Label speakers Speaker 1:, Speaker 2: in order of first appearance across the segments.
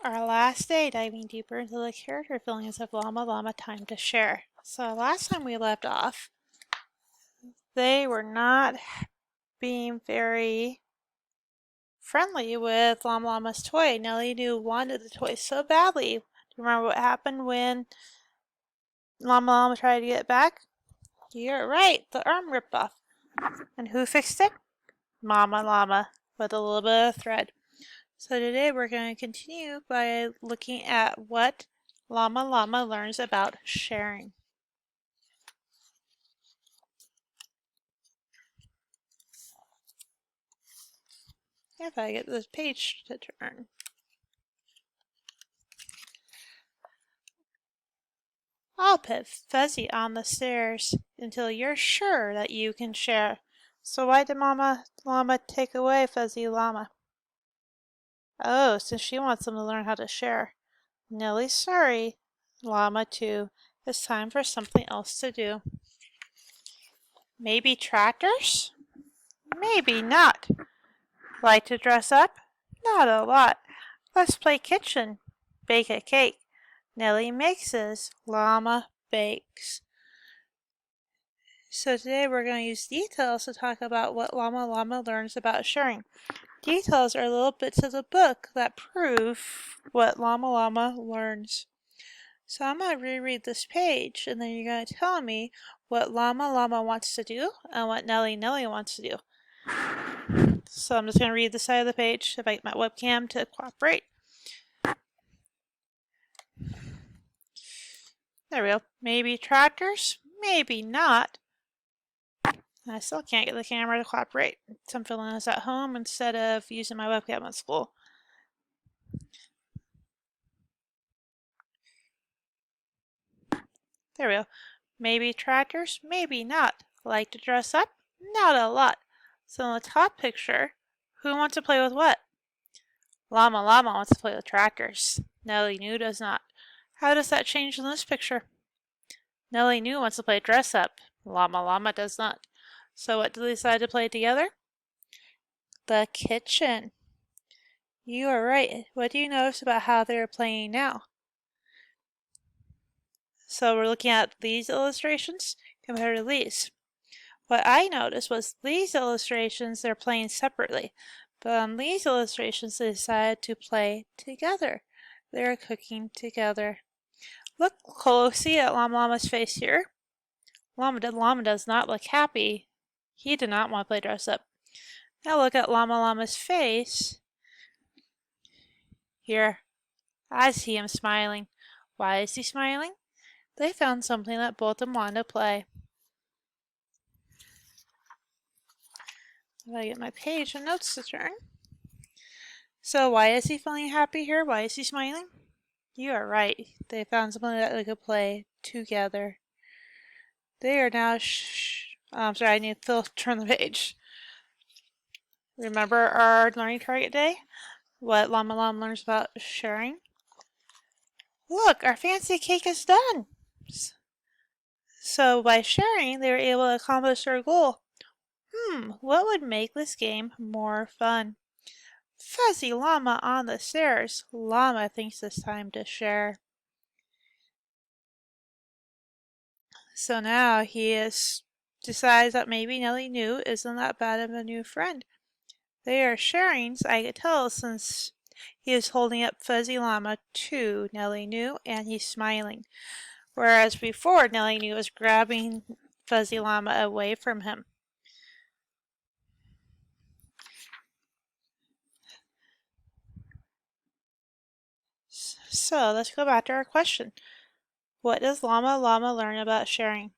Speaker 1: our last day diving deeper into the character feelings of Llama Llama Time to Share. So last time we left off, they were not being very friendly with Llama Llama's toy. Nellie knew wanted the toy so badly. Do you remember what happened when Llama Llama tried to get it back? You're right, the arm ripped off. And who fixed it? Mama Llama, with a little bit of thread. So today we're going to continue by looking at what Llama Llama learns about sharing. If I get this page to turn. I'll put Fuzzy on the stairs until you're sure that you can share. So why did Mama Llama take away Fuzzy Llama? Oh, since she wants him to learn how to share. Nellie's sorry. Llama too. It's time for something else to do. Maybe tractors? Maybe not. Like to dress up? Not a lot. Let's play kitchen. Bake a cake. Nellie mixes. Llama bakes. So today we're going to use details to talk about what Llama Llama learns about sharing. Details are little bits of the book that prove what Llama Llama learns. So I'm going to reread this page, and then you're going to tell me what Llama Llama wants to do and what Nellie wants to do. So I'm just going to read the side of the page if I get my webcam to cooperate. There we go. Maybe tractors, maybe not. I still can't get the camera to cooperate. So I'm filming this at home instead of using my webcam at school. There we go. Maybe tractors, maybe not. Like to dress up? Not a lot. So in the top picture, who wants to play with what? Llama Llama wants to play with tractors. Nellie New does not. How does that change in this picture? Nellie New wants to play dress up. Llama Llama does not. So what do they decide to play together? The kitchen. You are right. What do you notice about how they're playing now? So we're looking at these illustrations compared to these. What I noticed was these illustrations, they're playing separately. But on these illustrations, they decided to play together. They're cooking together. Look closely at Llama Llama's face here. Llama does not look happy. He did not want to play dress up. Now look at Llama Llama's face. Here, I see him smiling. Why is he smiling? They found something that both of them wanted to play. If I get my page and notes to turn. So why is he feeling happy here? Why is he smiling? You are right. They found something that they could play together. They are now I'm sorry, I need to turn the page. Remember our learning target day? What Llama Llama learns about sharing? Look, our fancy cake is done. So by sharing, they were able to accomplish their goal. What would make this game more fun? Fuzzy Llama on the stairs. Llama thinks it's time to share. So now decides that maybe Nellie New isn't that bad of a new friend. They are sharing, so I could tell, since he is holding up Fuzzy Llama to Nellie New and he's smiling. Whereas before, Nellie New was grabbing Fuzzy Llama away from him. So let's go back to our question. What does Llama Llama learn about sharing?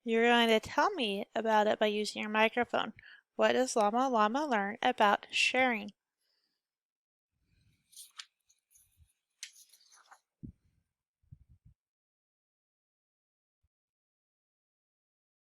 Speaker 1: You're going to tell me about it by using your microphone. What does Llama Llama learn about sharing?